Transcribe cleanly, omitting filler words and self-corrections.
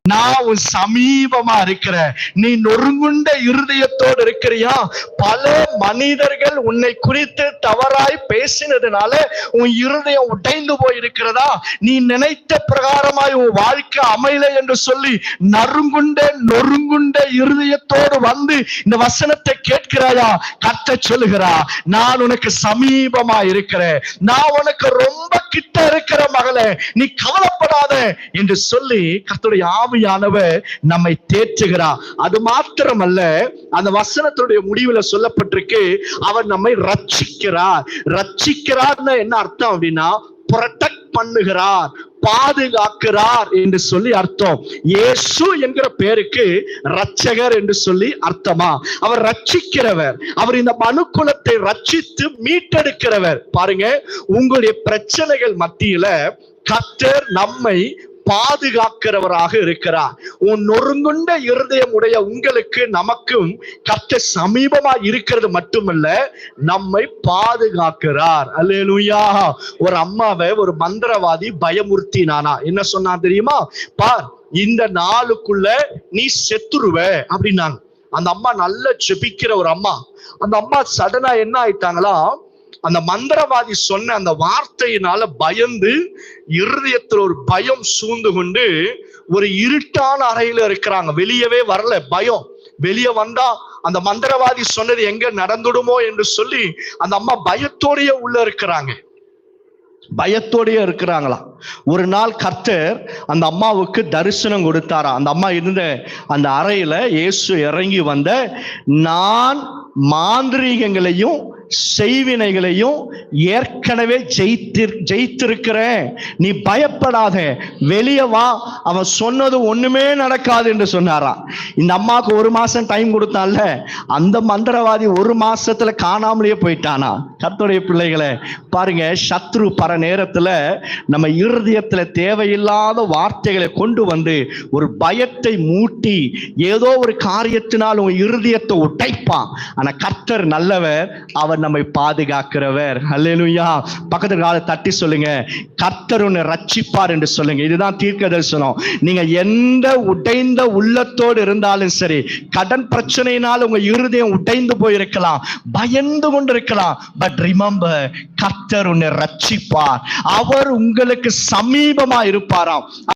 நான் உன் சமீபமா இருக்கிறேன். நீ நொறுங்குண்ட இருதயத்தோடு இருக்கிறியா? பல மனிதர்கள் உன்னை குறித்து தவறாய் பேசினதுனால உன் இருதயம் உடைந்து போய் இருக்கிறதா? நீ நினைத்த பிரகாரமாய் உன் வாழ்க்கை அமையல என்று சொல்லி நொறுங்குண்ட இருதயத்தோடு வந்து இந்த வசனத்தை கேட்கிறாயா? கர்த்தர் சொல்லுகிறா, நான் உனக்கு சமீபமா இருக்கிறேன், நான் உனக்கு ரொம்ப கிட்ட இருக்கிற மகளே, நீ கவலைப்படாத என்று சொல்லி கர்த்தருடைய ஆவியானவர் நம்மை தேற்றுகிறார். அது மாத்திரமல்ல, அந்த வசனத்துடைய முடிவுல சொல்லப்பட்டிருக்கு, அவர் நம்மை ரட்சிக்கிறார். ரட்சிக்கிறார்னு என்ன அர்த்தம் அப்படின்னா, ப்ரொடெக்ட் பண்ணுகிறார், பாதுகாக்கிறார் என்று சொல்லி அர்த்தம். இயேசு என்கிற பேருக்கு ரட்சகர் என்று சொல்லி அர்த்தமா? அவர் ரட்சிக்கிறவர், அவர் இந்த மனுக்குலத்தை ரட்சித்து மீட்டெடுக்கிறவர். பாருங்க, உங்களுடைய பிரச்சனைகள் மத்தியில கர்த்தர் நம்மை பாதுகாக்கிறவராக இருக்கிறார். உன் நொறுங்குண்ட இருதயம் உடைய உங்களுக்கு நமக்கும் கர்த்தர் சமீபமா இருக்கிறது மட்டுமல்ல, நம்மை பாதுகாக்கிறார். அல்லேலூயா. ஒரு அம்மாவை ஒரு மந்திரவாதி பயமுறுத்தினானா. என்ன சொன்னா தெரியுமா? பார், இந்த நாளுக்குள்ள நீ செத்துருவ அப்படின்னாங்க. அந்த அம்மா நல்ல ஜெபிக்கிற ஒரு அம்மா. அந்த அம்மா சடனா என்ன ஆயிட்டாங்களா, அந்த மந்திரவாதி சொன்ன அந்த வார்த்தையினால பயந்து இருதயத்துல ஒரு பயம் சூழ்ந்து கொண்டு ஒரு இருட்டான அறையில இருக்கிறாங்க. வெளியவே வரல, பயம். வெளியே வந்தா அந்த மந்திரவாதி சொன்னது எங்க நடந்துடுமோ என்று சொல்லி அந்த அம்மா பயத்தோடய உள்ள இருக்கிறாங்க. பயத்தோடய இருக்கிறாங்களா. ஒரு நாள் கர்த்தர் அந்த அம்மாவுக்கு தரிசனம் கொடுத்தாரா. அந்த அம்மா இருந்த அந்த அறையில இயேசு இறங்கி வந்த, நான் மாந்திரீகங்களையும் செய்வினைகளையும் ஏற்கனவே ஜெயித்திருக்கிறேன், நீ பயப்படாத, வெளியே வா, அவன் சொன்னது ஒண்ணுமே நடக்காது என்று சொன்னாராம். இந்த அம்மாவுக்கு 1 மாசம் டைம் கொடுத்தான்ல, அந்த மந்திரவாதி 1 மாசத்துல காணாமலேயே போயிட்டானா. கர்த்தருடைய பிள்ளைகளை பாருங்க, சத்ரு பல நேரத்துல நம்ம இருதயத்துல தேவையில்லாத வார்த்தைகளை கொண்டு வந்து ஒரு பயத்தை மூட்டி ஏதோ ஒரு காரியத்தினால் உங்க இருதயத்தை உடைப்பான். ஆனா கர்த்தர் நல்லவர், அவர் நம்மை பாதுகாக்கிறவர். அல்லேலூயா. பக்கத்து காலை தட்டி சொல்லுங்க, கர்த்தர் உன்னை ரட்சிப்பார் என்று சொல்லுங்க. இதுதான் தீர்க்க தரிசனம். நீங்க எந்த உடைந்த உள்ளத்தோடு இருந்தாலும் சரி, கடன் பிரச்சனையினால் உங்க இருதயம் உடைந்து போயிருக்கலாம், பயந்து கொண்டிருக்கலாம், பட் ரிமெம்பர், கர்த்தர் உன்னை ரட்சிப்பார். அவர் உங்களுக்கு சமீபமா இருப்பாராம்.